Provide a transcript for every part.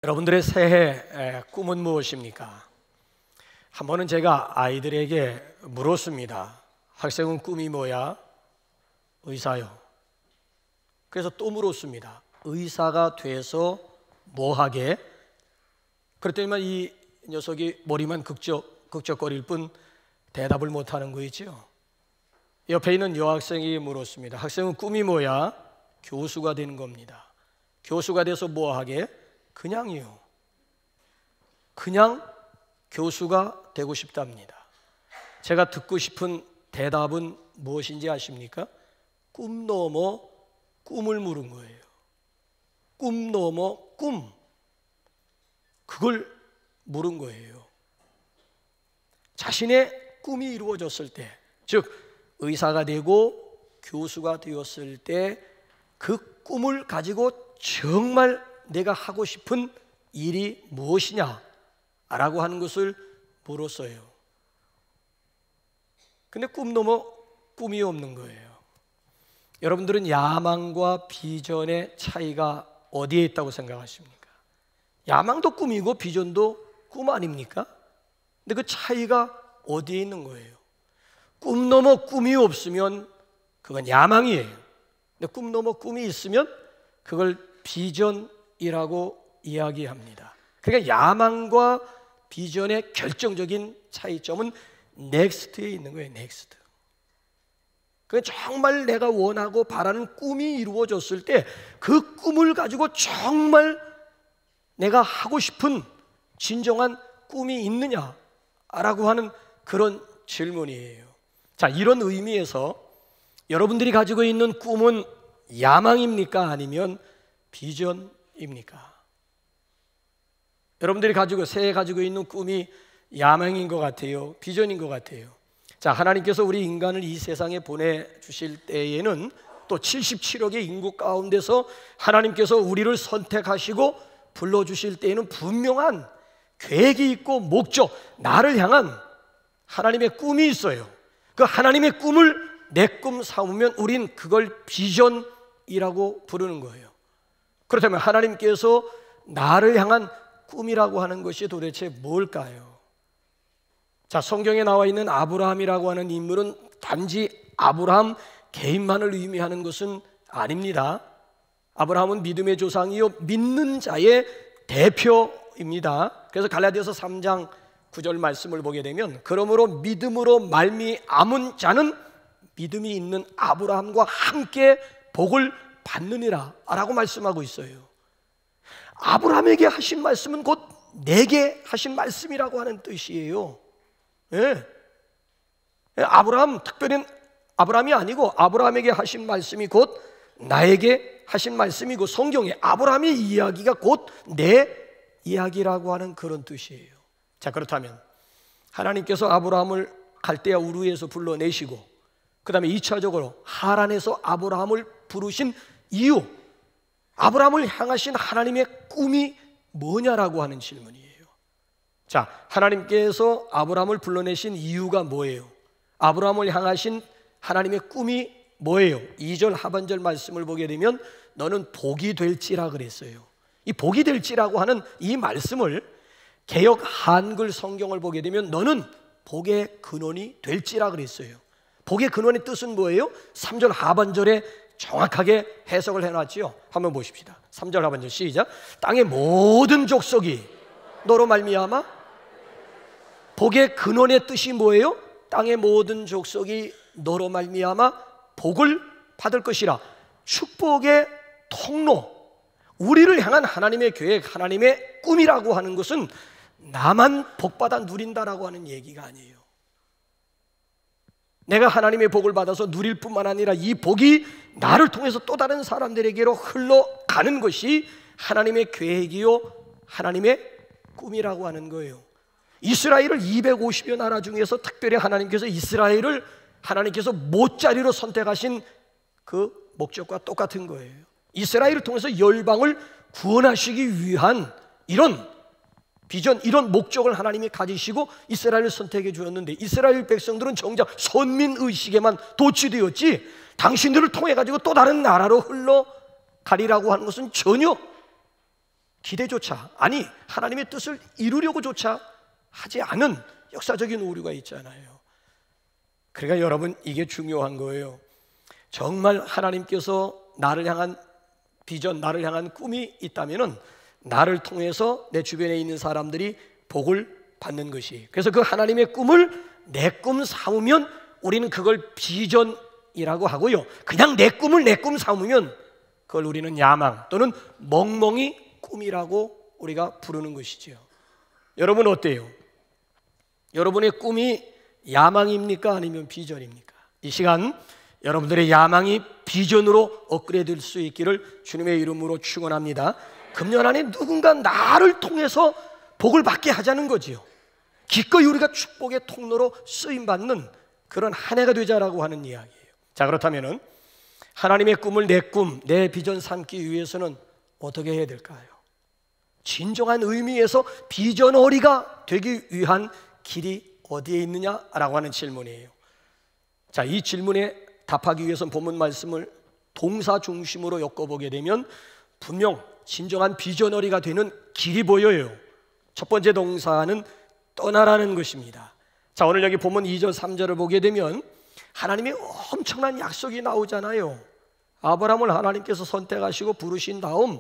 여러분들의 새해 꿈은 무엇입니까? 한 번은 제가 아이들에게 물었습니다. 학생은 꿈이 뭐야? 의사요. 그래서 또 물었습니다. 의사가 돼서 뭐 하게? 그랬더니만 이 녀석이 머리만 극적거릴 뿐 대답을 못하는 거 있죠. 옆에 있는 여학생이 물었습니다. 학생은 꿈이 뭐야? 교수가 되는 겁니다. 교수가 돼서 뭐 하게? 그냥이요. 그냥 교수가 되고 싶답니다. 제가 듣고 싶은 대답은 무엇인지 아십니까? 꿈 넘어 꿈을 물은 거예요. 꿈 넘어 꿈. 그걸 물은 거예요. 자신의 꿈이 이루어졌을 때, 즉 의사가 되고 교수가 되었을 때 그 꿈을 가지고 정말 내가 하고 싶은 일이 무엇이냐? 라고 하는 것을 물었어요. 근데 꿈 넘어 꿈이 없는 거예요. 여러분들은 야망과 비전의 차이가 어디에 있다고 생각하십니까? 야망도 꿈이고 비전도 꿈 아닙니까? 근데 그 차이가 어디에 있는 거예요? 꿈 넘어 꿈이 없으면 그건 야망이에요. 근데 꿈 넘어 꿈이 있으면 그걸 비전이라고 이야기합니다. 그러니까 야망과 비전의 결정적인 차이점은 넥스트에 있는 거예요. 넥스트. 그러니까 정말 내가 원하고 바라는 꿈이 이루어졌을 때 그 꿈을 가지고 정말 내가 하고 싶은 진정한 꿈이 있느냐라고 하는 그런 질문이에요. 자, 이런 의미에서 여러분들이 가지고 있는 꿈은 야망입니까? 아니면 비전입니까? 여러분들이 새해 가지고 있는 꿈이 야망인 것 같아요? 비전인 것 같아요? 자, 하나님께서 우리 인간을 이 세상에 보내주실 때에는 또 77억의 인구 가운데서 하나님께서 우리를 선택하시고 불러주실 때에는 분명한 계획이 있고 목적, 나를 향한 하나님의 꿈이 있어요. 그 하나님의 꿈을 내 꿈 삼으면 우린 그걸 비전이라고 부르는 거예요. 그렇다면 하나님께서 나를 향한 꿈이라고 하는 것이 도대체 뭘까요? 자, 성경에 나와 있는 아브라함이라고 하는 인물은 단지 아브라함 개인만을 의미하는 것은 아닙니다. 아브라함은 믿음의 조상이요 믿는 자의 대표입니다. 그래서 갈라디아서 3장 9절 말씀을 보게 되면 그러므로 믿음으로 말미암은 자는 믿음이 있는 아브라함과 함께 복을 받느니라 라고 말씀하고 있어요. 아브라함에게 하신 말씀은 곧 내게 하신 말씀이라고 하는 뜻이에요. 예. 아브라함, 특별히 아브라함이 아니고 아브라함에게 하신 말씀이 곧 나에게 하신 말씀이고 성경에 아브라함의 이야기가 곧 내 이야기라고 하는 그런 뜻이에요. 자, 그렇다면 하나님께서 아브라함을 갈대아 우르에서 불러내시고 그 다음에 2차적으로 하란에서 아브라함을 부르신 이유, 아브라함을 향하신 하나님의 꿈이 뭐냐라고 하는 질문이에요. 자, 하나님께서 아브라함을 불러내신 이유가 뭐예요? 아브라함을 향하신 하나님의 꿈이 뭐예요? 2절 하반절 말씀을 보게 되면 너는 복이 될지라 그랬어요. 이 복이 될지라고 하는 이 말씀을 개역 한글 성경을 보게 되면 너는 복의 근원이 될지라 그랬어요. 복의 근원의 뜻은 뭐예요? 3절 하반절에 정확하게 해석을 해놨지요. 한번 보십시다. 3절 하반절 시작. 땅의 모든 족속이 너로 말미암아 복의 근원의 뜻이 뭐예요? 땅의 모든 족속이 너로 말미암아 복을 받을 것이라. 축복의 통로, 우리를 향한 하나님의 계획, 하나님의 꿈이라고 하는 것은 나만 복받아 누린다라고 하는 얘기가 아니에요. 내가 하나님의 복을 받아서 누릴 뿐만 아니라 이 복이 나를 통해서 또 다른 사람들에게로 흘러가는 것이 하나님의 계획이요 하나님의 꿈이라고 하는 거예요. 이스라엘을 250여 나라 중에서 특별히 하나님께서 이스라엘을 하나님께서 못자리로 선택하신 그 목적과 똑같은 거예요. 이스라엘을 통해서 열방을 구원하시기 위한 이런 비전, 이런 목적을 하나님이 가지시고 이스라엘을 선택해 주었는데 이스라엘 백성들은 정작 선민의식에만 도취되었지 당신들을 통해 가지고 또 다른 나라로 흘러가리라고 하는 것은 전혀 기대조차, 아니 하나님의 뜻을 이루려고조차 하지 않은 역사적인 오류가 있잖아요. 그러니까 여러분, 이게 중요한 거예요. 정말 하나님께서 나를 향한 비전, 나를 향한 꿈이 있다면은 나를 통해서 내 주변에 있는 사람들이 복을 받는 것이. 그래서 그 하나님의 꿈을 내 꿈 삼으면 우리는 그걸 비전이라고 하고요, 그냥 내 꿈을 내 꿈 삼으면 그걸 우리는 야망 또는 멍멍이 꿈이라고 우리가 부르는 것이죠. 여러분 어때요? 여러분의 꿈이 야망입니까? 아니면 비전입니까? 이 시간 여러분들의 야망이 비전으로 업그레이드 될 수 있기를 주님의 이름으로 축원합니다. 금년 안에 누군가 나를 통해서 복을 받게 하자는 거지요. 기꺼이 우리가 축복의 통로로 쓰임받는 그런 한 해가 되자라고 하는 이야기예요. 자, 그렇다면은 하나님의 꿈을 내 꿈, 내 비전 삼기 위해서는 어떻게 해야 될까요? 진정한 의미에서 비전어리가 되기 위한 길이 어디에 있느냐라고 하는 질문이에요. 자, 이 질문에 답하기 위해서는 본문 말씀을 동사 중심으로 엮어보게 되면 분명 진정한 비전어리가 되는 길이 보여요. 첫 번째 동사는 떠나라는 것입니다. 자, 오늘 여기 본문 2절 3절을 보게 되면 하나님의 엄청난 약속이 나오잖아요. 아브라함을 하나님께서 선택하시고 부르신 다음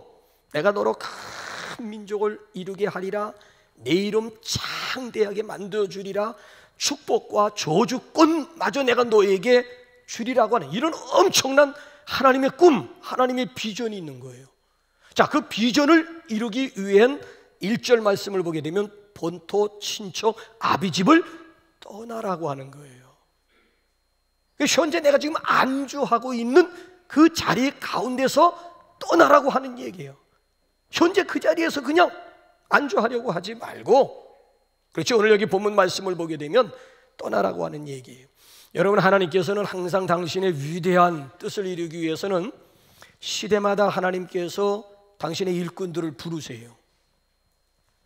내가 너로 큰 민족을 이루게 하리라, 내 이름 창대하게 만들어주리라, 축복과 저주권마저 내가 너에게 주리라고 하는 이런 엄청난 하나님의 꿈, 하나님의 비전이 있는 거예요. 자, 그 비전을 이루기 위한 1절 말씀을 보게 되면 본토 친척 아비집을 떠나라고 하는 거예요. 현재 내가 지금 안주하고 있는 그 자리 가운데서 떠나라고 하는 얘기예요. 현재 그 자리에서 그냥 안주하려고 하지 말고, 그렇죠? 오늘 여기 본문 말씀을 보게 되면 떠나라고 하는 얘기예요. 여러분, 하나님께서는 항상 당신의 위대한 뜻을 이루기 위해서는 시대마다 하나님께서 당신의 일꾼들을 부르세요.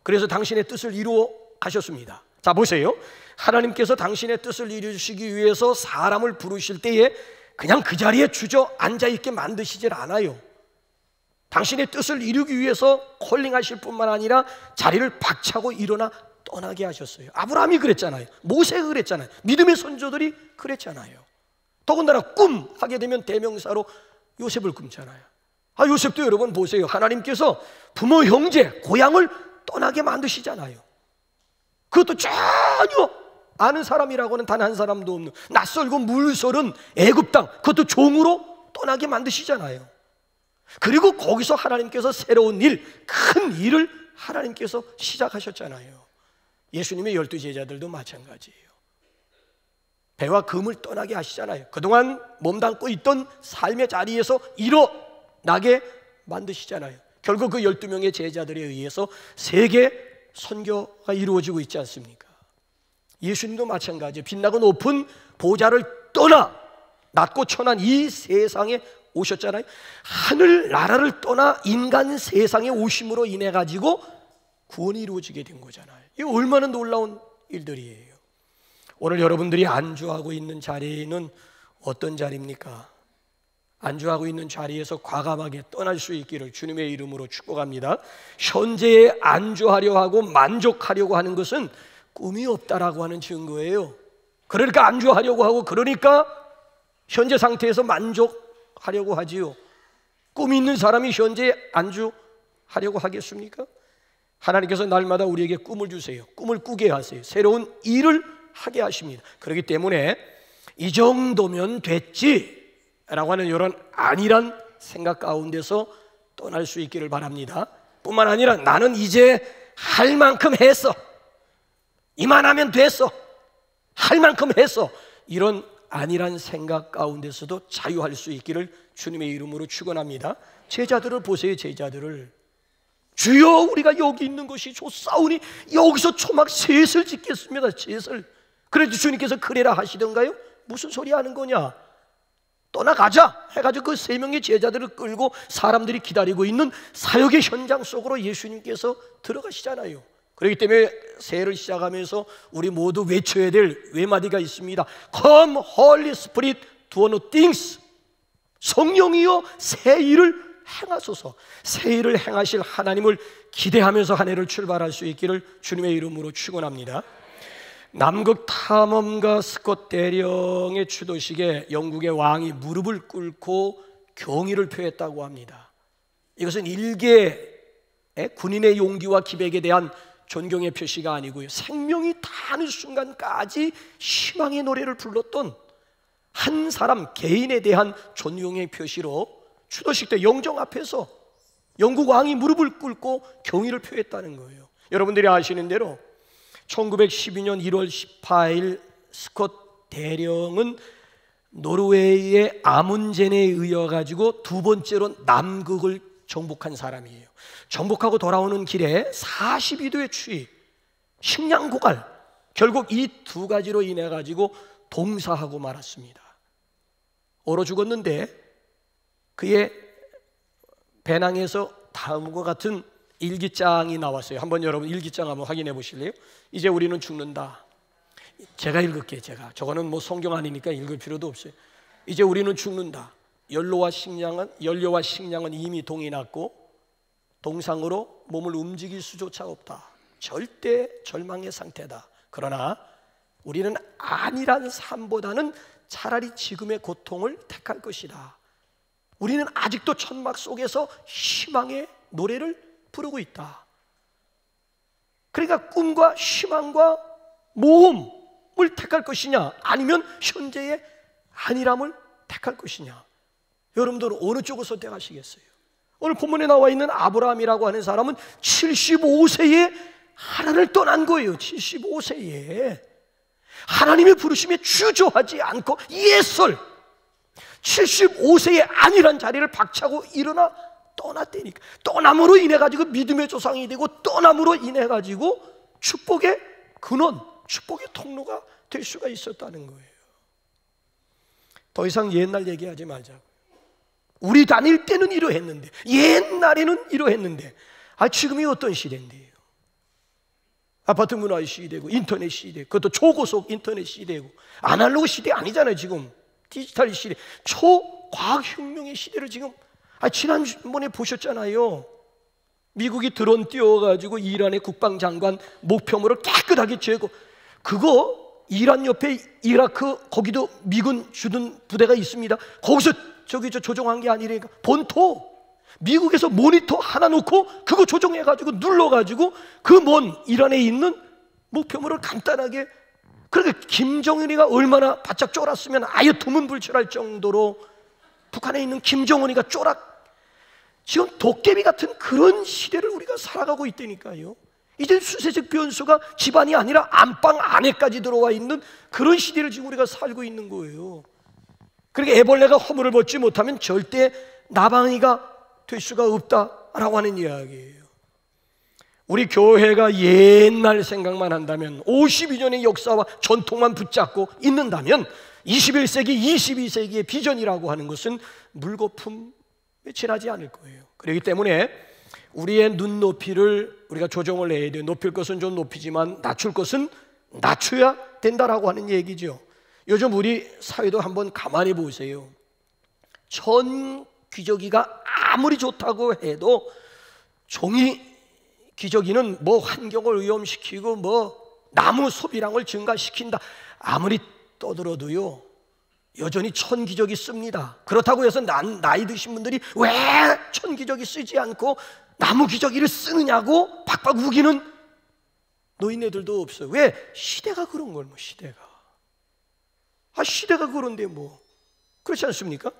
그래서 당신의 뜻을 이루어 가셨습니다. 자, 보세요. 하나님께서 당신의 뜻을 이루시기 위해서 사람을 부르실 때에 그냥 그 자리에 주저앉아 있게 만드시질 않아요. 당신의 뜻을 이루기 위해서 콜링하실 뿐만 아니라 자리를 박차고 일어나 떠나게 하셨어요. 아브라함이 그랬잖아요. 모세가 그랬잖아요. 믿음의 선조들이 그랬잖아요. 더군다나 꿈 하게 되면 대명사로 요셉을 꿈잖아요. 아, 요셉도 여러분 보세요. 하나님께서 부모, 형제, 고향을 떠나게 만드시잖아요. 그것도 전혀 아는 사람이라고는 단 한 사람도 없는 낯설고 물서른 애굽 땅, 그것도 종으로 떠나게 만드시잖아요. 그리고 거기서 하나님께서 새로운 일, 큰 일을 하나님께서 시작하셨잖아요. 예수님의 12제자들도 마찬가지예요. 배와 금을 떠나게 하시잖아요. 그동안 몸담고 있던 삶의 자리에서 일어나게 만드시잖아요. 결국 그 12명의 제자들에 의해서 세계 선교가 이루어지고 있지 않습니까? 예수님도 마찬가지예요. 빛나고 높은 보좌를 떠나 낮고 천한 이 세상에 오셨잖아요. 하늘 나라를 떠나 인간 세상에 오심으로 인해 가지고 구원이 이루어지게 된 거잖아요. 이거 얼마나 놀라운 일들이에요. 오늘 여러분들이 안주하고 있는 자리는 어떤 자리입니까? 안주하고 있는 자리에서 과감하게 떠날 수 있기를 주님의 이름으로 축복합니다. 현재에 안주하려 하고 만족하려고 하는 것은 꿈이 없다라고 하는 증거예요. 그러니까 안주하려고 하고, 그러니까 현재 상태에서 만족하려고 하지요. 꿈이 있는 사람이 현재 안주하려고 하겠습니까? 하나님께서 날마다 우리에게 꿈을 주세요. 꿈을 꾸게 하세요. 새로운 일을 하게 하십니다. 그렇기 때문에 이 정도면 됐지 라고 하는 이런 안일한 생각 가운데서 떠날 수 있기를 바랍니다. 뿐만 아니라 나는 이제 할 만큼 했어, 이만하면 됐어, 할 만큼 했어, 이런 안일한 생각 가운데서도 자유할 수 있기를 주님의 이름으로 축원합니다. 제자들을 보세요. 제자들을 주여 우리가 여기 있는 것이 좋사오니 여기서 초막 셋을 짓겠습니다. 셋을. 그래도 주님께서 그래라 하시던가요? 무슨 소리 하는 거냐? 떠나가자 해가지고 그 세 명의 제자들을 끌고 사람들이 기다리고 있는 사역의 현장 속으로 예수님께서 들어가시잖아요. 그렇기 때문에 새해를 시작하면서 우리 모두 외쳐야 될 외마디가 있습니다. Come Holy Spirit, do new things. 성령이여 새 일을 행하소서. 새 일을 행하실 하나님을 기대하면서 한 해를 출발할 수 있기를 주님의 이름으로 축원합니다. 남극 탐험가 스콧 대령의 추도식에 영국의 왕이 무릎을 꿇고 경의를 표했다고 합니다. 이것은 일개 군인의 용기와 기백에 대한 존경의 표시가 아니고요, 생명이 다하는 순간까지 희망의 노래를 불렀던 한 사람 개인에 대한 존경의 표시로 추도식 때 영정 앞에서 영국 왕이 무릎을 꿇고 경의를 표했다는 거예요. 여러분들이 아시는 대로 1912년 1월 18일 스콧 대령은 노르웨이의 아문젠에 의해 가지고 두 번째로 남극을 정복한 사람이에요. 정복하고 돌아오는 길에 42도의 추위, 식량 고갈, 결국 이 두 가지로 인해 가지고 동사하고 말았습니다. 얼어 죽었는데 그의 배낭에서 다음과 같은 일기장이 나왔어요. 한번 여러분 일기장 한번 확인해 보실래요? 이제 우리는 죽는다. 제가 읽을게요. 저거는 뭐 성경 아니니까 읽을 필요도 없어요. 이제 우리는 죽는다. 연료와 식량은 이미 동이 났고 동상으로 몸을 움직일 수조차 없다. 절대 절망의 상태다. 그러나 우리는 안일한 삶보다는 차라리 지금의 고통을 택할 것이다. 우리는 아직도 천막 속에서 희망의 노래를 부르고 있다. 그러니까 꿈과 희망과 모험을 택할 것이냐, 아니면 현재의 안일함을 택할 것이냐. 여러분들은 어느 쪽을 선택하시겠어요? 오늘 본문에 나와 있는 아브라함이라고 하는 사람은 75세에 하나님을 떠난 거예요. 75세에 하나님의 부르심에 주저하지 않고 예설 75세의 안일한 자리를 박차고 일어나 떠났다니까. 떠남으로 인해 가지고 믿음의 조상이 되고, 떠남으로 인해 가지고 축복의 근원, 축복의 통로가 될 수가 있었다는 거예요. 더 이상 옛날 얘기하지 말자고. 우리 다닐 때는 이러했는데, 옛날에는 이러했는데, 지금이 어떤 시대인데요? 아파트 문화 시대고 인터넷 시대, 그것도 초고속 인터넷 시대고 아날로그 시대 아니잖아요. 지금 디지털 시대, 초과학혁명의 시대를 지금 지난번에 보셨잖아요. 미국이 드론 띄워가지고 이란의 국방장관 목표물을 깨끗하게 제거. 그거 이란 옆에 이라크, 거기도 미군 주둔 부대가 있습니다. 거기서 조종한 게 아니니까 본토 미국에서 모니터 하나 놓고 그거 조종해가지고 눌러가지고 그 먼 이란에 있는 목표물을 간단하게. 그러니까 김정은이가 얼마나 바짝 쫄았으면 아예 두문불출할 정도로 북한에 있는 김정은이가 지금 도깨비 같은 그런 시대를 우리가 살아가고 있다니까요. 이제 수세적 변수가 집안이 아니라 안방 안에까지 들어와 있는 그런 시대를 지금 우리가 살고 있는 거예요. 그러니까 애벌레가 허물을 벗지 못하면 절대 나방이가 될 수가 없다라고 하는 이야기예요. 우리 교회가 옛날 생각만 한다면, 52년의 역사와 전통만 붙잡고 있는다면 21세기, 22세기의 비전이라고 하는 것은 물거품에 지나지 않을 거예요. 그렇기 때문에 우리의 눈높이를 우리가 조정을 해야 돼요. 높일 것은 좀 높이지만 낮출 것은 낮춰야 된다라고 하는 얘기죠. 요즘 우리 사회도 한번 가만히 보세요. 전 기저귀가 아무리 좋다고 해도 종이 기저귀는 뭐 환경을 오염시키고 뭐 나무 소비량을 증가시킨다 아무리 떠들어도요 여전히 천기저귀 씁니다. 그렇다고 해서 나이 드신 분들이 왜 천기저귀 쓰지 않고 나무 기저귀를 쓰느냐고 박박 우기는 노인네들도 없어요. 왜? 시대가 그런 걸. 시대가 그런데 뭐 그렇지 않습니까?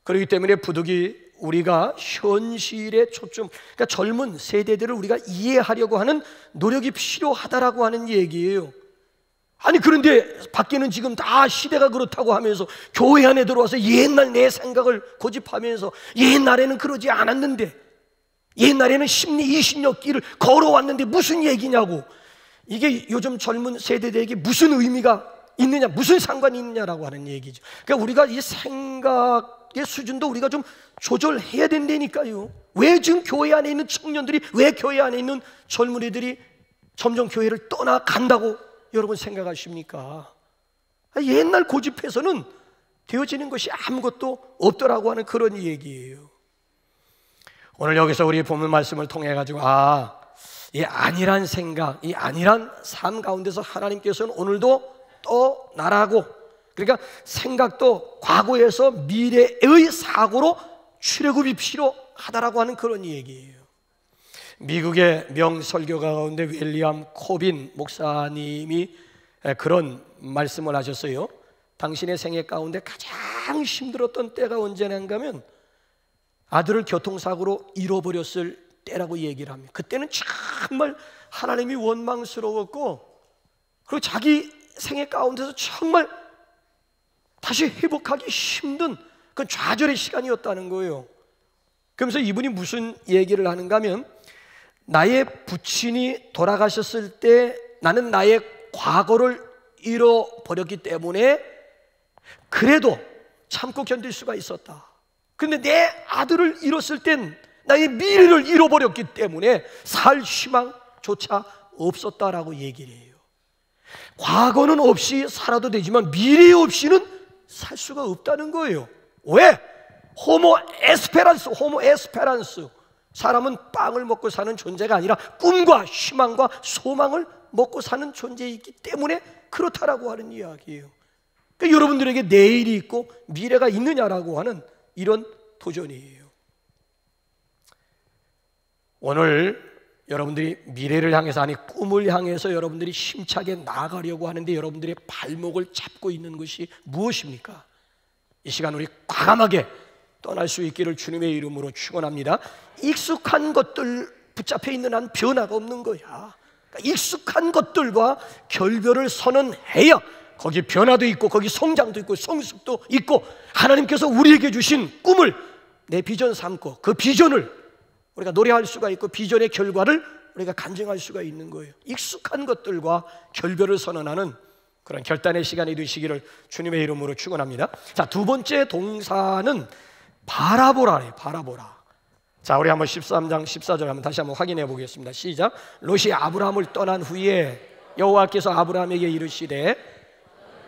그렇기 때문에 부득이 우리가 현실에 초점, 그러니까 젊은 세대들을 우리가 이해하려고 하는 노력이 필요하다라고 하는 얘기예요. 그런데 밖에는 지금 다 시대가 그렇다고 하면서 교회 안에 들어와서 옛날 내 생각을 고집하면서 옛날에는 그러지 않았는데, 옛날에는 20년 길을 걸어왔는데 무슨 얘기냐고. 이게 요즘 젊은 세대들에게 무슨 의미가 있느냐, 무슨 상관이 있느냐라고 하는 얘기죠. 그러니까 우리가 이 생각의 수준도 우리가 좀 조절해야 된다니까요. 왜 지금 교회 안에 있는 청년들이, 왜 교회 안에 있는 젊은이들이 점점 교회를 떠나간다고 여러분 생각하십니까? 옛날 고집해서는 되어지는 것이 아무것도 없더라고 하는 그런 얘기예요. 오늘 여기서 우리 본문 말씀을 통해 가지고 이 안일한 생각, 이 안일한 삶 가운데서 하나님께서는 오늘도 또 나라고, 그러니까 생각도 과거에서 미래의 사고로 출애굽이 필요하다라고 하는 그런 얘기예요. 미국의 명설교가 가운데 윌리엄 코빈 목사님이 그런 말씀을 하셨어요. 당신의 생애 가운데 가장 힘들었던 때가 언제인가 하면 아들을 교통사고로 잃어버렸을 때라고 얘기를 합니다. 그때는 정말 하나님이 원망스러웠고, 그리고 자기 생애 가운데서 정말 다시 회복하기 힘든 그 좌절의 시간이었다는 거예요. 그러면서 이분이 무슨 얘기를 하는가 하면, 나의 부친이 돌아가셨을 때 나는 나의 과거를 잃어버렸기 때문에 그래도 참고 견딜 수가 있었다. 근데 내 아들을 잃었을 땐 나의 미래를 잃어버렸기 때문에 살 희망조차 없었다라고 얘기를 해요. 과거는 없이 살아도 되지만 미래 없이는 살 수가 없다는 거예요. 왜? 호모 에스페란스. 사람은 빵을 먹고 사는 존재가 아니라 꿈과 희망과 소망을 먹고 사는 존재이기 때문에 그렇다라고 하는 이야기예요. 그러니까 여러분들에게 내일이 있고 미래가 있느냐라고 하는 이런 도전이에요. 오늘 여러분들이 미래를 향해서, 아니 꿈을 향해서 여러분들이 힘차게 나아가려고 하는데 여러분들의 발목을 잡고 있는 것이 무엇입니까? 이 시간 우리 과감하게 떠날 수 있기를 주님의 이름으로 축원합니다. 익숙한 것들 붙잡혀 있는 한 변화가 없는 거야. 그러니까 익숙한 것들과 결별을 선언해야 거기 변화도 있고 거기 성장도 있고 성숙도 있고 하나님께서 우리에게 주신 꿈을 내 비전 삼고 그 비전을 우리가 노래할 수가 있고 비전의 결과를 우리가 간증할 수가 있는 거예요. 익숙한 것들과 결별을 선언하는 그런 결단의 시간이 되시기를 주님의 이름으로 축원합니다. 자, 두 번째 동사는 바라보라래요. 바라보라. 자, 우리 한번 13장 14절 한번 다시 한번 확인해 보겠습니다. 시작. 롯이 아브라함을 떠난 후에 여호와께서 아브라함에게 이르시되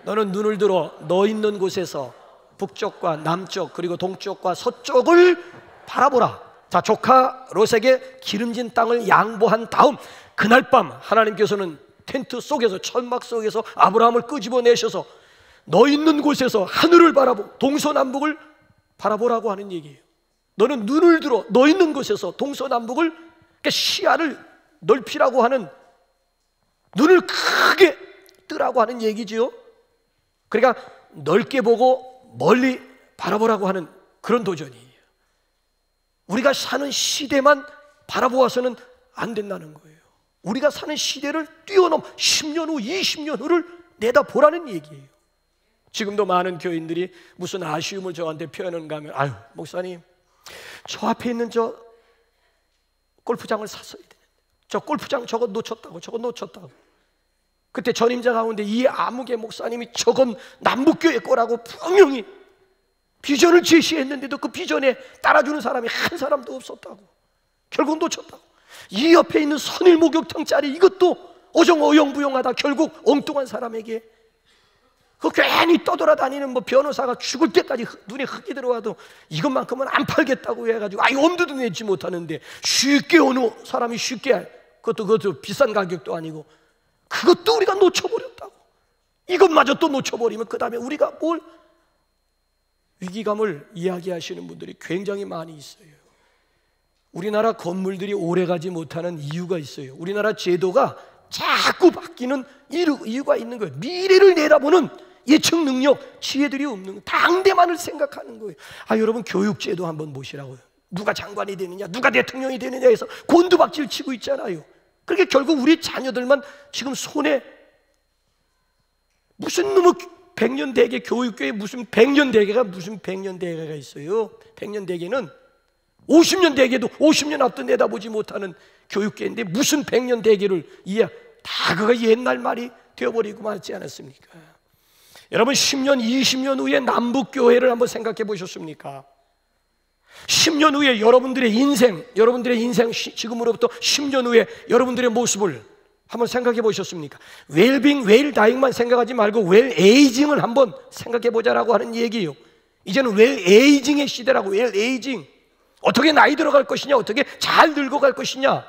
너는 눈을 들어 너 있는 곳에서 북쪽과 남쪽 그리고 동쪽과 서쪽을 바라보라. 자, 조카 롯에게 기름진 땅을 양보한 다음 그날 밤 하나님께서는 텐트 속에서, 천막 속에서 아브라함을 끄집어내셔서 너 있는 곳에서 하늘을 바라보고 동서남북을 바라보라고 하는 얘기예요. 너는 눈을 들어 너 있는 곳에서 동서남북을, 그러니까 시야를 넓히라고 하는, 눈을 크게 뜨라고 하는 얘기지요. 그러니까 넓게 보고 멀리 바라보라고 하는 그런 도전이에요. 우리가 사는 시대만 바라보아서는 안 된다는 거예요. 우리가 사는 시대를 뛰어넘어 10년 후, 20년 후를 내다보라는 얘기예요. 지금도 많은 교인들이 무슨 아쉬움을 저한테 표현하는가 하면, 아유 목사님 저 앞에 있는 저 골프장을 샀어야 되는데 저 골프장 저거 놓쳤다고. 그때 전임자 가운데 이 아무개 목사님이 저건 남북교회 거라고 분명히 비전을 제시했는데도 그 비전에 따라주는 사람이 한 사람도 없었다고. 결국 놓쳤다고. 이 옆에 있는 선일 목욕탕짜리 이것도 어정어영부영하다 결국 엉뚱한 사람에게, 그 괜히 떠돌아다니는 뭐 변호사가 죽을 때까지 눈에 흙이 들어와도 이것만큼은 안 팔겠다고 해가지고 엄두도 내지 못하는데 쉽게 어느 사람이 쉽게, 그것도 비싼 가격도 아니고 그것도 우리가 놓쳐버렸다고. 이것마저 또 놓쳐버리면 그 다음에 우리가 뭘, 위기감을 이야기하시는 분들이 굉장히 많이 있어요. 우리나라 건물들이 오래가지 못하는 이유가 있어요. 우리나라 제도가 자꾸 바뀌는 이유가 있는 거예요. 미래를 내다보는 예측 능력, 지혜들이 없는 거예요. 당대만을 생각하는 거예요. 여러분 교육제도 한번 보시라고요. 누가 장관이 되느냐, 누가 대통령이 되느냐 해서 곤두박질 치고 있잖아요. 그렇게 결국 우리 자녀들만 지금 손에 무슨 놈의 백년대계 교육교에 무슨 백년대계가 있어요. 백년대계는 50년 대계도 50년 앞도 내다보지 못하는 교육계인데 무슨 백년대계를 다 그거 옛날 말이 되어버리고 말지 않았습니까? 여러분 10년 20년 후에 남북교회를 한번 생각해 보셨습니까? 10년 후에 여러분들의 인생 지금으로부터 10년 후에 여러분들의 모습을 한번 생각해 보셨습니까? 웰빙, 웰다잉만 생각하지 말고 웰에이징을 한번 생각해 보자라고 하는 얘기예요. 이제는 웰에이징의 시대라고. 웰에이징. 어떻게 나이 들어갈 것이냐, 어떻게 잘 늙어갈 것이냐,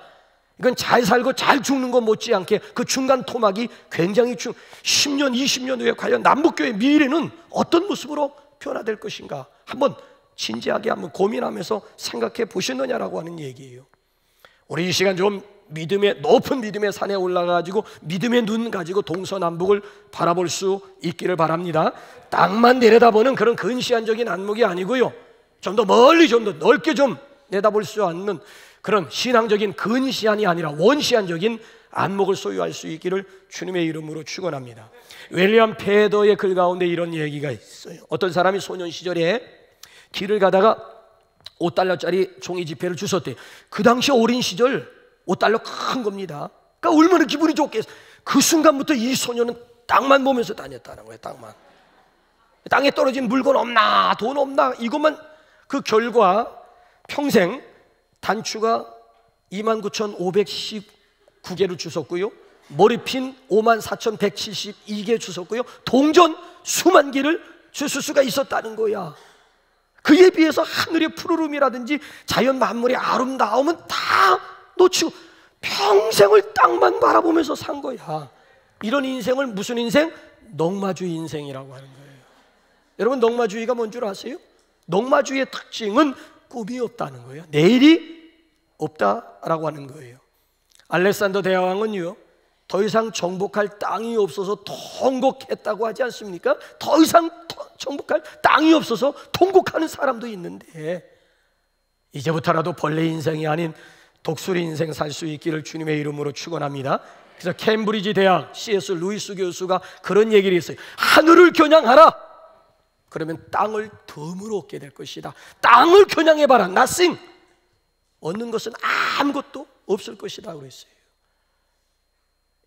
이건 잘 살고 잘 죽는 것 못지않게 그 중간 토막이 굉장히 10년, 20년 후에 과연 남북교의 미래는 어떤 모습으로 변화될 것인가 한번 진지하게 한번 고민하면서 생각해 보셨느냐라고 하는 얘기예요. 우리 이 시간 좀 높은 믿음의 산에 올라가지고 믿음의 눈 가지고 동서남북을 바라볼 수 있기를 바랍니다. 땅만 내려다보는 그런 근시안적인 안목이 아니고요, 좀 더 멀리, 좀 더 넓게 좀 내다볼 수 있는 그런 신앙적인 근시안이 아니라 원시안적인 안목을 소유할 수 있기를 주님의 이름으로 축원합니다. 윌리엄 페더의 글 가운데 이런 얘기가 있어요. 어떤 사람이 소년 시절에 길을 가다가 5달러짜리 종이 지폐를 주웠대요. 그 당시 어린 시절 5달러 큰 겁니다. 그러니까 얼마나 기분이 좋겠어. 그 순간부터 이 소년은 땅만 보면서 다녔다는 거예요. 땅만. 땅에 떨어진 물건 없나, 돈 없나, 이것만. 그 결과 평생 단추가 29,519개를 주웠고요, 머리핀 54,172개 주웠고요, 동전 수만 개를 주실 수가 있었다는 거야. 그에 비해서 하늘의 푸르름이라든지 자연 만물의 아름다움은 다 놓치고 평생을 땅만 바라보면서 산 거야. 이런 인생을 무슨 인생? 넉마주의 인생이라고 하는 거예요. 여러분, 넉마주의가 뭔 줄 아세요? 넉마주의의 특징은 꿈이 없다는 거예요. 내일이 없다라고 하는 거예요. 알렉산더 대왕은요, 더 이상 정복할 땅이 없어서 통곡했다고 하지 않습니까? 더 이상 정복할 땅이 없어서 통곡하는 사람도 있는데, 이제부터라도 벌레 인생이 아닌 독수리 인생 살 수 있기를 주님의 이름으로 축원합니다. 그래서 캠브리지 대학 C.S. 루이스 교수가 그런 얘기를 했어요. 하늘을 겨냥하라. 그러면 땅을 덤으로 얻게 될 것이다. 땅을 겨냥해봐라. nothing. 얻는 것은 아무것도 없을 것이다 그랬어요.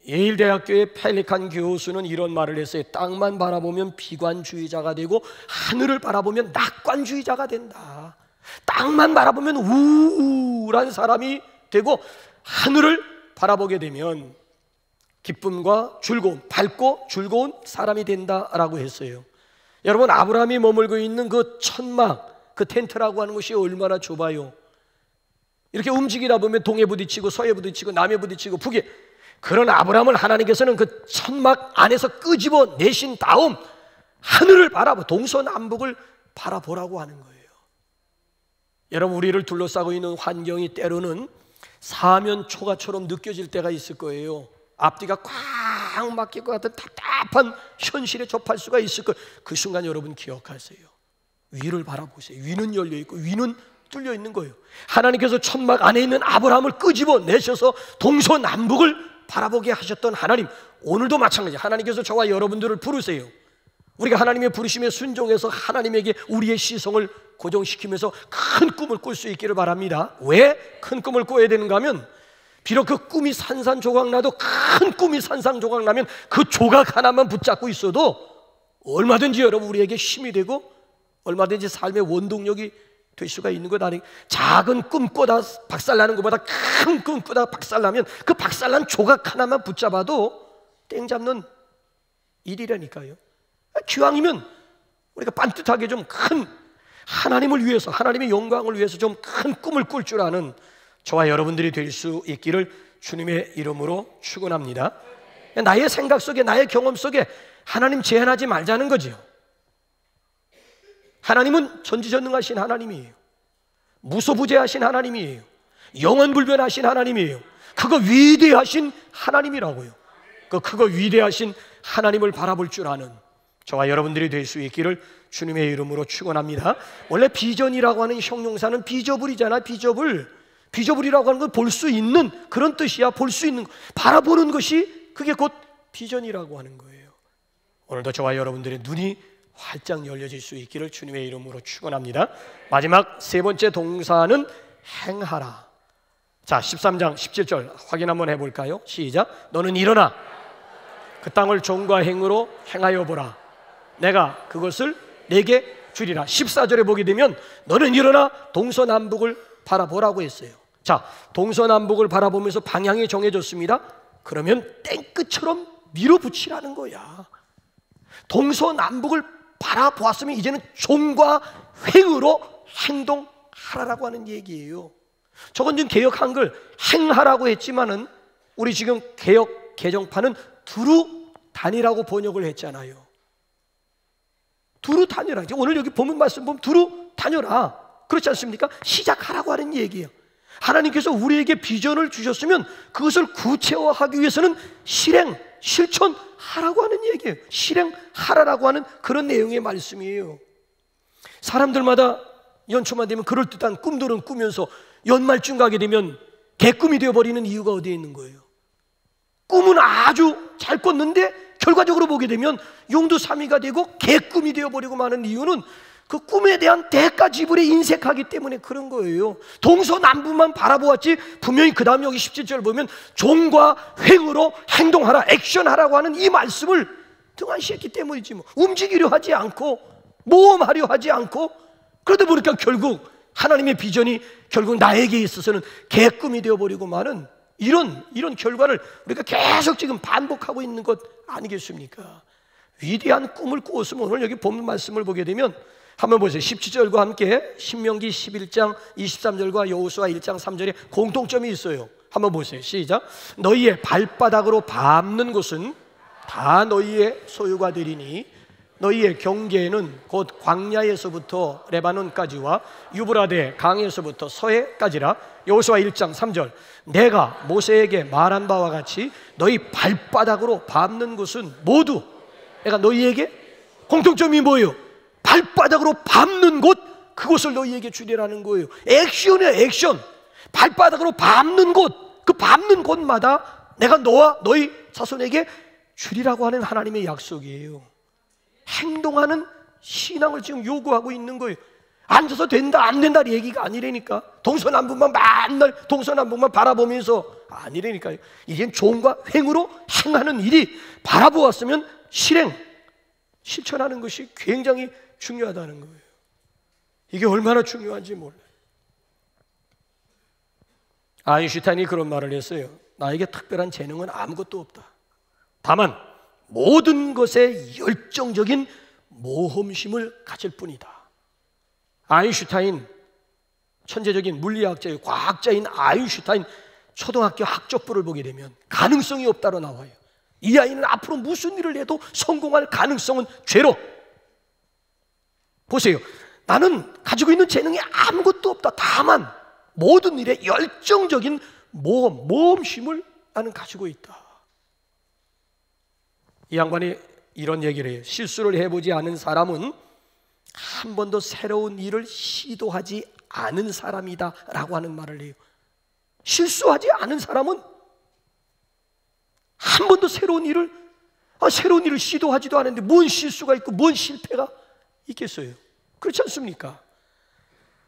예일대학교의 펠리칸 교수는 이런 말을 했어요. 땅만 바라보면 비관주의자가 되고 하늘을 바라보면 낙관주의자가 된다. 땅만 바라보면 우울한 사람이 되고 하늘을 바라보게 되면 기쁨과 즐거움, 밝고 즐거운 사람이 된다라고 했어요. 여러분, 아브라함이 머물고 있는 그 천막, 그 텐트라고 하는 것이 얼마나 좁아요. 이렇게 움직이다 보면 동해 부딪히고 서해 부딪히고 남해 부딪히고 북에, 그런 아브라함을 하나님께서는 그 천막 안에서 끄집어 내신 다음 하늘을 바라보, 동서남북을 바라보라고 하는 거예요. 여러분, 우리를 둘러싸고 있는 환경이 때로는 사면 초가처럼 느껴질 때가 있을 거예요. 앞뒤가 꽉 막힐 것 같은 답답한 현실에 접할 수가 있을 거예요. 그 순간 여러분 기억하세요. 위를 바라보세요. 위는 열려 있고 위는 뚫려 있는 거예요. 하나님께서 천막 안에 있는 아브라함을 끄집어 내셔서 동서남북을 바라보게 하셨던 하나님, 오늘도 마찬가지. 하나님께서 저와 여러분들을 부르세요. 우리가 하나님의 부르심에 순종해서 하나님에게 우리의 시선을 고정시키면서 큰 꿈을 꿀 수 있기를 바랍니다. 왜 큰 꿈을 꿔야 되는가 하면, 비록 그 꿈이 산산조각 나도, 큰 꿈이 산산조각 나면 그 조각 하나만 붙잡고 있어도 얼마든지 여러분 우리에게 힘이 되고 얼마든지 삶의 원동력이 될 수가 있는 것 아니에요. 작은 꿈 꿔다 박살나는 것보다 큰 꿈 꿔다 박살나면 그 박살난 조각 하나만 붙잡아도 땡 잡는 일이라니까요. 기왕이면 우리가 반듯하게 좀 큰, 하나님을 위해서, 하나님의 영광을 위해서 좀 큰 꿈을 꿀 줄 아는 저와 여러분들이 될 수 있기를 주님의 이름으로 축원합니다. 나의 생각 속에, 나의 경험 속에 하나님 제한하지 말자는 거죠. 하나님은 전지전능하신 하나님이에요. 무소부재하신 하나님이에요. 영원불변하신 하나님이에요. 그거 위대하신 하나님이라고요. 그 크고 위대하신 하나님을 바라볼 줄 아는 저와 여러분들이 될 수 있기를 주님의 이름으로 축원합니다. 원래 비전이라고 하는 형용사는 비저불이잖아. 비저불이라고 하는 건 볼 수 있는 그런 뜻이야. 볼 수 있는, 바라보는 것이 그게 곧 비전이라고 하는 거예요. 오늘도 저와 여러분들의 눈이 활짝 열려질 수 있기를 주님의 이름으로 축원합니다. 마지막 세 번째 동사는 행하라. 자, 13장 17절 확인 한번 해볼까요? 시작. 너는 일어나 그 땅을 종과 행으로 행하여 보라. 내가 그것을 내게 주리라. 14절에 보게 되면 너는 일어나 동서남북을 바라보라고 했어요. 자, 동서남북을 바라보면서 방향이 정해졌습니다. 그러면 땡끝처럼 밀어붙이라는 거야. 동서남북을 바라보았으면 이제는 종과 횡으로 하라라고 하는 얘기예요. 저건 지금 개역 한글 행하라고 했지만은 우리 지금 개역 개정판은 두루 다니라고 번역을 했잖아요. 두루 다녀라. 오늘 여기 본문 말씀 보면 두루 다녀라. 그렇지 않습니까? 시작하라고 하는 얘기예요. 하나님께서 우리에게 비전을 주셨으면 그것을 구체화하기 위해서는 실천하라고 하는 얘기예요. 실행하라라고 하는 그런 내용의 말씀이에요. 사람들마다 연초만 되면 그럴듯한 꿈들은 꾸면서 연말쯤 가게 되면 개꿈이 되어버리는 이유가 어디에 있는 거예요? 꿈은 아주 잘 꿨는데 결과적으로 보게 되면 용두사미가 되고 개꿈이 되어버리고 마는 이유는 그 꿈에 대한 대가 지불에 인색하기 때문에 그런 거예요. 동서남북만 바라보았지 분명히 그 다음 여기 17절 보면 종과 횡으로 행동하라, 액션하라고 하는 이 말씀을 등한시했기 때문이지 뭐. 움직이려 하지 않고 모험하려 하지 않고 그러다 보니까 결국 하나님의 비전이 결국 나에게 있어서는 개꿈이 되어버리고 마는 이런 결과를 우리가 계속 지금 반복하고 있는 것 아니겠습니까? 위대한 꿈을 꾸었으면 오늘 여기 본문 말씀을 보게 되면 한번 보세요. 17절과 함께 신명기 11장 23절과 여호수아 1장 3절에 공통점이 있어요. 한번 보세요. 시작. 너희의 발바닥으로 밟는 곳은 다 너희의 소유가 되리니 너희의 경계에는 곧 광야에서부터 레바논까지와 유브라데 강에서부터 서해까지라. 여호수아 1장 3절. 내가 모세에게 말한 바와 같이 너희 발바닥으로 밟는 곳은 모두 내가 너희에게 공통점이 뭐예요? 발바닥으로 밟는 곳, 그곳을 너희에게 주리라는 거예요. 액션이에요. 액션. 발바닥으로 밟는 곳, 그 밟는 곳마다 내가 너와 너희 자손에게 주리라고 하는 하나님의 약속이에요. 행동하는 신앙을 지금 요구하고 있는 거예요. 앉아서 된다 안 된다 얘기가 아니라니까. 동서남북만 맨날 동서남북만 바라보면서 아니라니까요. 이젠 종과 횡으로 행하는 일이 바라보았으면 실천하는 것이 굉장히 중요하다는 거예요. 이게 얼마나 중요한지 몰라요. 아인슈타인이 그런 말을 했어요. 나에게 특별한 재능은 아무것도 없다. 다만 모든 것에 열정적인 모험심을 가질 뿐이다. 아인슈타인, 천재적인 물리학자의 과학자인 아인슈타인 초등학교 학적부를 보게 되면 가능성이 없다로 나와요. 이 아이는 앞으로 무슨 일을 해도 성공할 가능성은 제로. 보세요. 나는 가지고 있는 재능이 아무것도 없다. 다만 모든 일에 열정적인 모험심을 나는 가지고 있다. 이 양반이 이런 얘기를 해요. 실수를 해보지 않은 사람은 한 번도 새로운 일을 시도하지 않은 사람이다 라고 하는 말을 해요. 실수하지 않은 사람은 한 번도 새로운 일을 시도하지도 않았는데 뭔 실수가 있고 뭔 실패가 있겠어요? 그렇지 않습니까?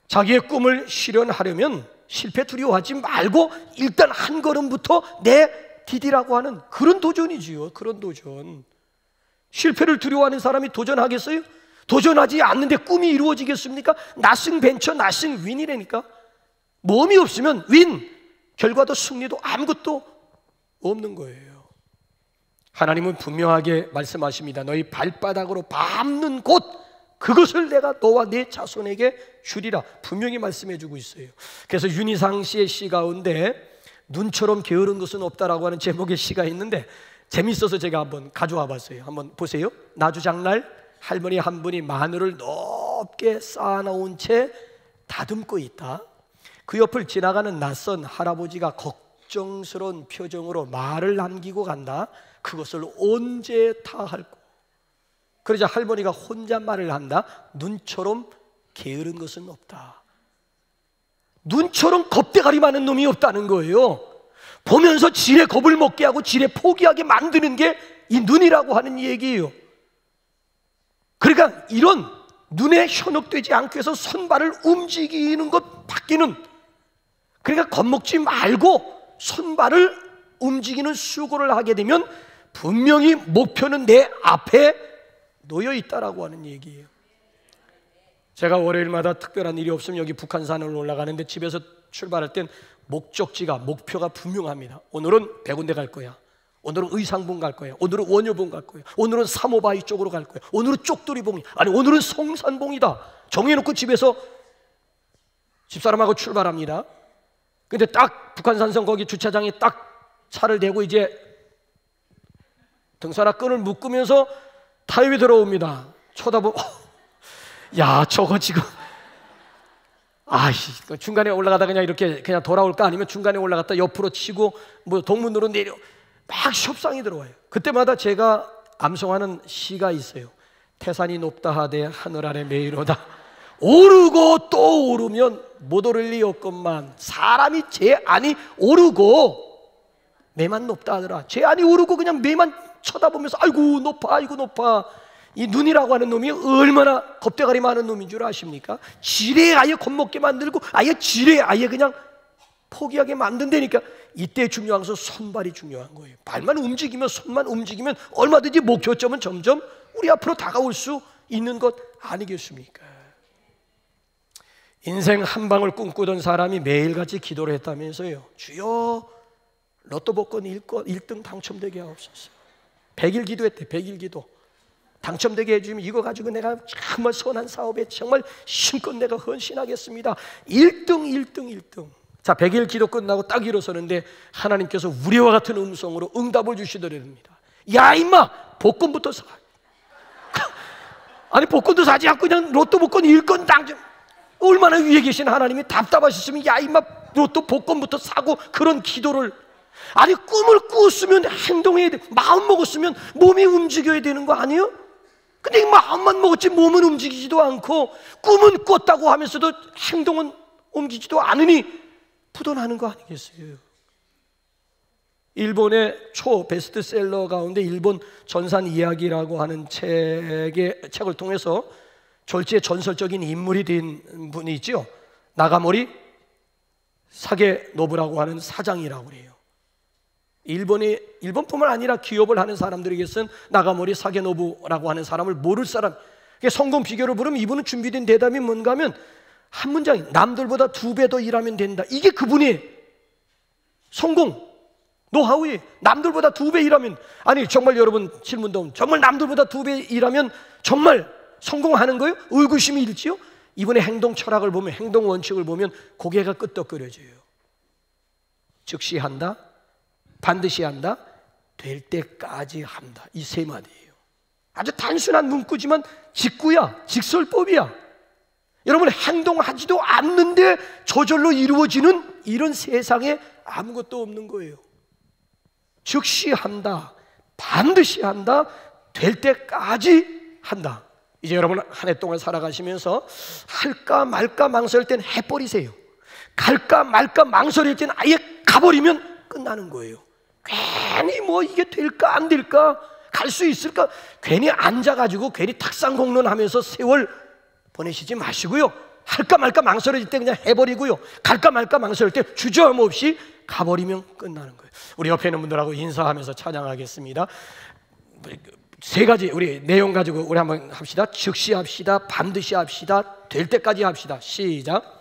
자기의 꿈을 실현하려면 실패 두려워하지 말고 일단 한 걸음부터 내디디라고 하는 그런 도전이지요. 그런 도전. 실패를 두려워하는 사람이 도전하겠어요? 도전하지 않는데 꿈이 이루어지겠습니까? 나싱 벤처, 나싱 윈이라니까. 모험이 없으면 윈, 결과도 승리도 아무것도 없는 거예요. 하나님은 분명하게 말씀하십니다. 너희 발바닥으로 밟는 곳, 그것을 내가 너와 네 자손에게 주리라. 분명히 말씀해 주고 있어요. 그래서 윤희상 씨의 시 가운데 눈처럼 게으른 것은 없다라고 하는 제목의 시가 있는데 재밌어서 제가 한번 가져와 봤어요. 한번 보세요. 나주장날 할머니 한 분이 마늘을 높게 쌓아놓은 채 다듬고 있다. 그 옆을 지나가는 낯선 할아버지가 걱정스러운 표정으로 말을 남기고 간다. 그것을 언제 다 할꼬? 그러자 할머니가 혼잣말을 한다. 눈처럼 게으른 것은 없다. 눈처럼 겁대가리 많은 놈이 없다는 거예요. 보면서 지레 겁을 먹게 하고 지레 포기하게 만드는 게 이 눈이라고 하는 얘기예요. 그러니까 이런 눈에 현혹되지 않기 위해서 손발을 움직이는 것 밖에는, 그러니까 겁먹지 말고 손발을 움직이는 수고를 하게 되면 분명히 목표는 내 앞에 놓여 있다라고 하는 얘기예요. 제가 월요일마다 특별한 일이 없으면 여기 북한산을 올라가는데 집에서 출발할 땐 목표가 분명합니다. 오늘은 백운대 갈 거야. 오늘은 의상봉 갈 거야. 오늘은 원효봉 갈 거야. 오늘은 사모바위 쪽으로 갈 거야. 오늘은 쪽돌이봉이, 아니 오늘은 성산봉이다. 정해놓고 집에서 집사람하고 출발합니다. 근데 딱 북한산성 거기 주차장에 딱 차를 대고 이제 등산화 끈을 묶으면서 타협이 들어옵니다. 쳐다보고 야 저거 지금 중간에 올라가다 그냥 이렇게 그냥 돌아올까, 아니면 중간에 올라갔다 옆으로 치고 뭐 동문으로 내려, 막 협상이 들어와요. 그때마다 제가 암송하는 시가 있어요. 태산이 높다 하되 하늘 아래 메이로다. 오르고 또 오르면 못 오를 리 없건만 사람이 제 안이 오르고 매만 높다 하더라. 제 안이 오르고 그냥 매만 쳐다보면서 아이고 높아 아이고 높아. 이 눈이라고 하는 놈이 얼마나 겁대가리 많은 놈인 줄 아십니까? 지레 아예 겁먹게 만들고 아예 지레 아예 그냥 포기하게 만든다니까. 이때 중요한 것은 손발이 중요한 거예요. 발만 움직이면, 손만 움직이면 얼마든지 목표점은 점점 우리 앞으로 다가올 수 있는 것 아니겠습니까? 인생 한 방울 꿈꾸던 사람이 매일같이 기도를 했다면서요. 주여 로또 복권 1등 당첨되게 하옵소서. 100일 기도했대. 100일 기도 당첨되게 해주면 이거 가지고 내가 정말 선한 사업에 정말 힘껏 내가 헌신하겠습니다. 1등. 자, 100일 기도 끝나고 딱 일어서는데 하나님께서 우리와 같은 음성으로 응답을 주시더랍니다. 야 임마 복권부터 사. 아니 복권도 사지 않고 그냥 로또 복권 1권 당첨. 얼마나 위에 계신 하나님이 답답하셨으면 야 임마 로또 복권부터 사고 그런 기도를. 아니 꿈을 꾸었으면 행동해야 돼. 마음 먹었으면 몸이 움직여야 되는 거 아니에요? 근데 마음만 먹었지 몸은 움직이지도 않고 꿈은 꿨다고 하면서도 행동은 옮기지도 않으니 부도나는 거 아니겠어요? 일본의 초 베스트셀러 가운데 일본 전산 이야기라고 하는 책을 통해서 졸지의 전설적인 인물이 된 분이 있죠. 나가모리 사게노부라고 하는 사장이라고 그래요. 일본뿐만 아니라 기업을 하는 사람들에게서는 나가모리 사게노부라고 하는 사람을 모를 사람. 성공 비결을 물으면 이분은 준비된 대답이 뭔가 하면 한 문장, 남들보다 2배 더 일하면 된다. 이게 그분의 성공 노하우에 남들보다 2배 일하면, 아니 정말 여러분 질문도 정말 남들보다 2배 일하면 정말 성공하는 거예요? 의구심이 일지요? 이분의 행동 철학을 보면, 행동 원칙을 보면 고개가 끄덕거려져요. 즉시 한다, 반드시 한다, 될 때까지 한다. 이 세 마디예요. 아주 단순한 문구지만 직구야, 직설법이야. 여러분 행동하지도 않는데 저절로 이루어지는 이런 세상에 아무것도 없는 거예요. 즉시 한다, 반드시 한다, 될 때까지 한다. 이제 여러분 한 해 동안 살아가시면서 할까 말까 망설일 땐 해버리세요. 갈까 말까 망설일 땐 아예 가버리면 끝나는 거예요. 괜히 뭐 이게 될까 안 될까, 갈 수 있을까, 괜히 앉아가지고 괜히 탁상공론하면서 세월 보내시지 마시고요. 할까 말까 망설여질 때 그냥 해버리고요. 갈까 말까 망설일 때 주저함 없이 가버리면 끝나는 거예요. 우리 옆에 있는 분들하고 인사하면서 찬양하겠습니다. 세 가지 우리 내용 가지고 우리 한번 합시다. 즉시 합시다, 반드시 합시다, 될 때까지 합시다. 시작.